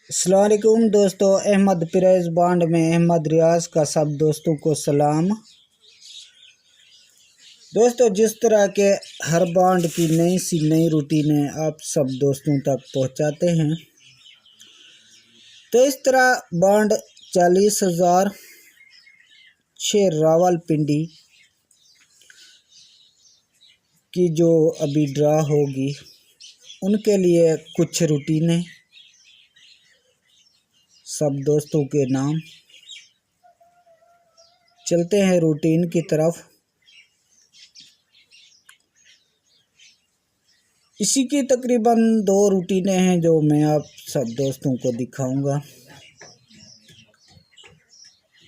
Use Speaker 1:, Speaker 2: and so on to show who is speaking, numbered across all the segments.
Speaker 1: अस्सलाम वालेकुम दोस्तों, अहमद प्रेस बांड में अहमद रियाज का सब दोस्तों को सलाम। दोस्तों, जिस तरह के हर बांड की नई रूटीनें आप सब दोस्तों तक पहुंचाते हैं, तो इस तरह बांड 40,000 रावलपिंडी की जो अभी ड्रा होगी उनके लिए कुछ रूटीनें सब दोस्तों के नाम। चलते हैं रूटीन की तरफ। इसी की तकरीबन 2 रूटीनें हैं जो मैं आप सब दोस्तों को दिखाऊंगा,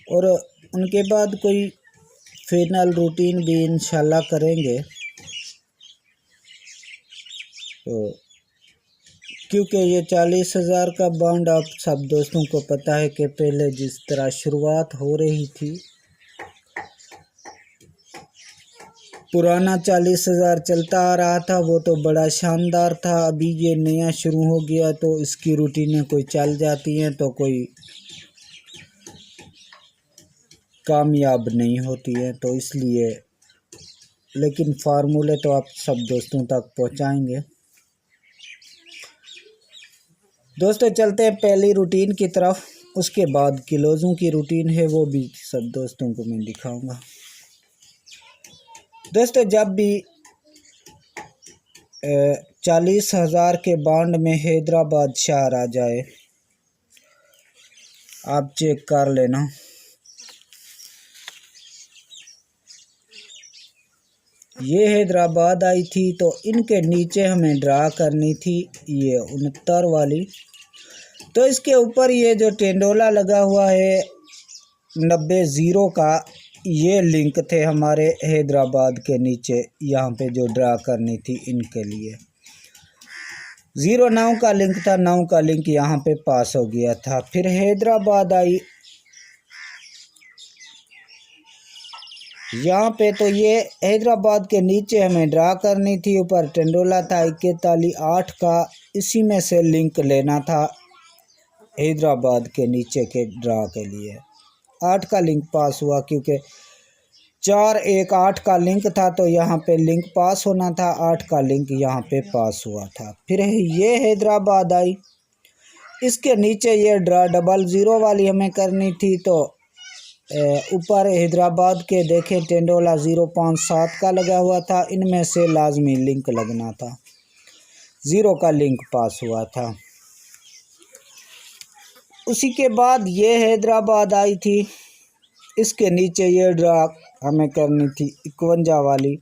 Speaker 1: और उनके बाद कोई फाइनल रूटीन भी इंशाल्लाह करेंगे। तो क्योंकि ये 40,000 का बॉन्ड आप सब दोस्तों को पता है कि पहले जिस तरह शुरुआत हो रही थी, पुराना 40,000 चलता आ रहा था, वो तो बड़ा शानदार था। अभी ये नया शुरू हो गया तो इसकी रूटीनें कोई चल जाती हैं तो कोई कामयाब नहीं होती है, तो इसलिए लेकिन फार्मूले तो आप सब दोस्तों तक पहुंचाएंगे। दोस्तों, चलते हैं पहली रूटीन की तरफ। उसके बाद क्लोजों की रूटीन है, वो भी सब दोस्तों को मैं दिखाऊंगा। दोस्तों, जब भी 40,000 के बॉन्ड में हैदराबाद शहर आ जाए, आप चेक कर लेना। ये हैदराबाद आई थी तो इनके नीचे हमें ड्रा करनी थी ये 69 वाली। तो इसके ऊपर ये जो टेंडोला लगा हुआ है 90 का, ये लिंक थे हमारे हैदराबाद के नीचे। यहाँ पे जो ड्रा करनी थी इनके लिए 09 का लिंक था, 9 का लिंक यहाँ पे पास हो गया था। फिर हैदराबाद आई यहाँ पे, तो ये हैदराबाद के नीचे हमें ड्रा करनी थी। ऊपर टेंडोला था 41 8 का, इसी में से लिंक लेना था हैदराबाद के नीचे के ड्रा के लिए। 8 का लिंक पास हुआ क्योंकि 4 1 8 का लिंक था, तो यहाँ पे लिंक पास होना था। 8 का लिंक यहाँ पे पास हुआ था। फिर ये हैदराबाद आई, इसके नीचे ये ड्रा 00 वाली हमें करनी थी। तो ऊपर हैदराबाद के देखें टेंडोला 057 का लगा हुआ था, इनमें से लाजमी लिंक लगना था। 0 का लिंक पास हुआ था। उसी के बाद ये हैदराबाद आई थी, इसके नीचे ये ड्रा हमें करनी थी 51 वाली।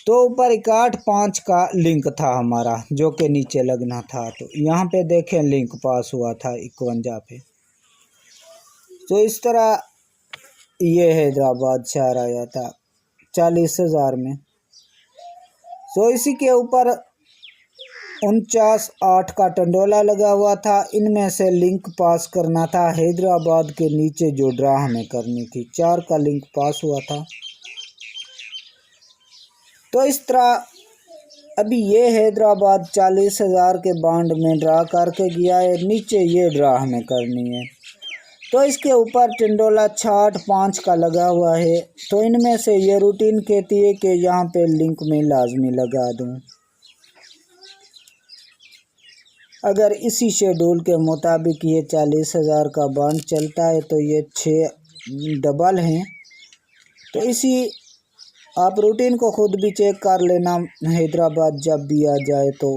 Speaker 1: तो ऊपर 61 5 का लिंक था हमारा, जो के नीचे लगना था। तो यहाँ पे देखें लिंक पास हुआ था 51 पे। तो इस तरह ये हैदराबाद शहर आया था 40,000 में। तो इसी के ऊपर 49 8 का टंडोला लगा हुआ था, इनमें से लिंक पास करना था हैदराबाद के नीचे जो ड्रा हमें करनी थी। 4 का लिंक पास हुआ था। तो इस तरह अभी ये हैदराबाद 40,000 के बॉन्ड में ड्रा करके गया है, नीचे ये ड्रा हमें करनी है। तो इसके ऊपर टेंडोला 66 5 का लगा हुआ है। तो इनमें से ये रूटीन कहती है कि यहाँ पे लिंक में लाजमी लगा दूँ। अगर इसी शेड्यूल के मुताबिक ये 40,000 का बॉन्ड चलता है तो ये 6 डबल हैं। तो इसी आप रूटीन को खुद भी चेक कर लेना। हैदराबाद जब भी आ जाए तो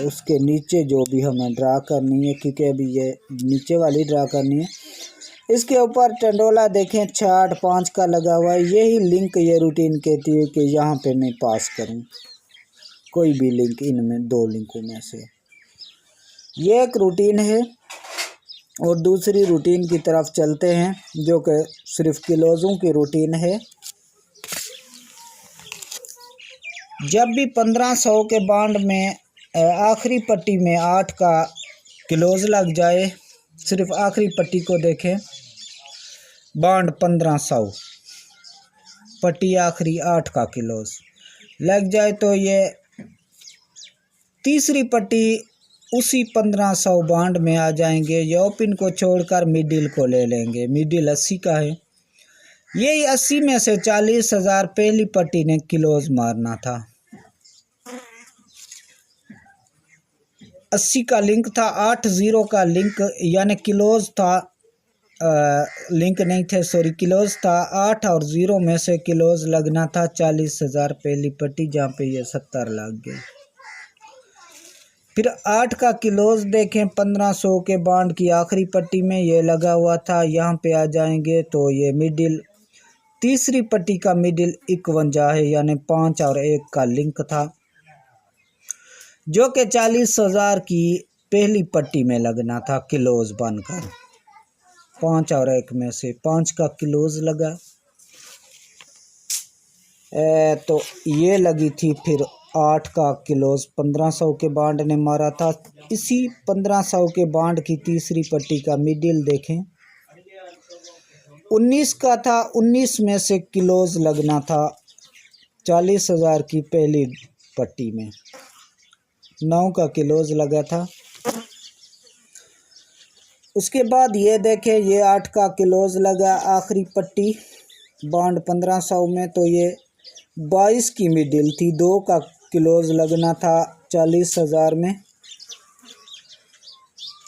Speaker 1: उसके नीचे जो भी हमें ड्रा करनी है, क्योंकि अभी ये नीचे वाली ड्रा करनी है। इसके ऊपर टंडोला देखें 66 5 का लगा हुआ है, यही लिंक ये रूटीन कहती है कि यहाँ पे मैं पास करूँ कोई भी लिंक, इनमें 2 लिंकों में से। ये एक रूटीन है। और दूसरी रूटीन की तरफ चलते हैं, जो कि सिर्फ क्लोजों की रूटीन है। जब भी 1500 के बॉन्ड में आखिरी पट्टी में 8 का क्लोज लग जाए, सिर्फ आखिरी पट्टी को देखें, बॉन्ड 1500 पट्टी आखिरी 8 का क्लोज लग जाए, तो ये तीसरी पट्टी उसी 1500 बाउंड में आ जाएंगे। ये ओपन को छोड़कर मिडिल को ले लेंगे। मिडिल 80 का है। यही 80 में से 40,000 पहली पट्टी ने क्लोज मारना था। 80 का लिंक था, 80 का लिंक यानी क्लोज था, लिंक नहीं थे सॉरी, क्लोज था। 8 और 0 में से क्लोज लगना था 40,000 पहली पट्टी, जहाँ पे ये 70 लग गए। फिर 8 का क्लोज देखें 1500 के बाउंड की आखिरी पट्टी में ये लगा हुआ था। यहाँ पे आ जाएंगे तो ये मिडिल, तीसरी पट्टी का मिडिल 51 है, यानी 5 और 1 का लिंक था, जो कि 40,000 की पहली पट्टी में लगना था क्लोज बनकर। 5 और 1 में से 5 का क्लोज लगा, तो ये लगी थी। फिर 8 का क्लोज 1500 के बाउंड ने मारा था। इसी 1500 के बाउंड की तीसरी पट्टी का मिडिल देखें, 19 का था। 19 में से क्लोज लगना था 40,000 की पहली पट्टी में। 9 का क्लोज लगा था। उसके बाद ये देखें, ये 8 का क्लोज लगा आखिरी पट्टी बाउंड 1500 में, तो ये 22 की मिडिल थी। 2 का क्लोज लगना था 40,000 में,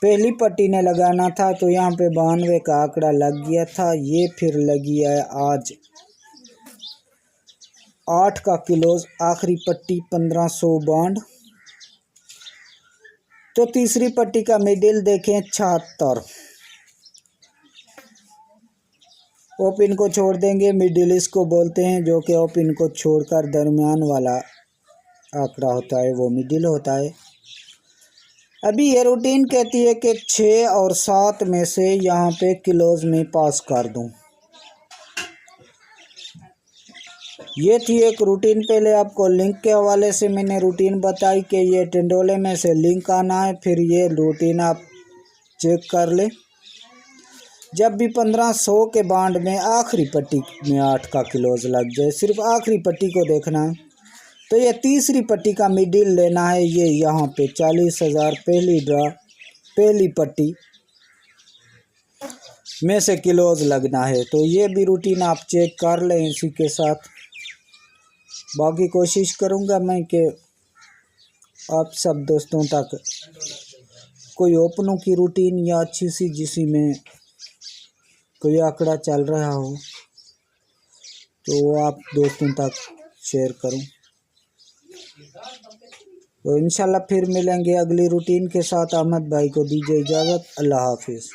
Speaker 1: पहली पट्टी ने लगाना था, तो यहाँ पे 92 का आंकड़ा लग गया था। ये फिर लगी है आज 8 का क्लोज आखिरी पट्टी 1500 बाउंड। तो तीसरी पट्टी का मिडिल देखें 76, ओपन को छोड़ देंगे, मिडिल इसको बोलते हैं, जो कि ओपन को छोड़कर दरमियान वाला आंकड़ा होता है वो मिडिल होता है। अभी ये रूटीन कहती है कि 6 और 7 में से यहाँ पे क्लोज में पास कर दूं। ये थी एक रूटीन। पहले आपको लिंक के हवाले से मैंने रूटीन बताई कि ये टिंडोले में से लिंक आना है। फिर ये रूटीन आप चेक कर ले। जब भी 1500 के बाउंड में आखिरी पट्टी में 8 का क्लोज लग जाए, सिर्फ आखिरी पट्टी को देखना है। तो ये तीसरी पट्टी का मिडिल लेना है। ये यहाँ पे 40,000 पहली ड्रा पहली पट्टी में से क्लोज लगना है। तो ये भी रूटीन आप चेक कर लें। इसी के साथ बाकी कोशिश करूँगा मैं कि आप सब दोस्तों तक कोई ओपनों की रूटीन या अच्छी सी जिसमें कोई आंकड़ा चल रहा हो तो आप दोस्तों तक शेयर करूं। तो इंशाल्लाह फिर मिलेंगे अगली रूटीन के साथ। अहमद भाई को दीजिए इजाज़त। अल्लाह हाफिज़।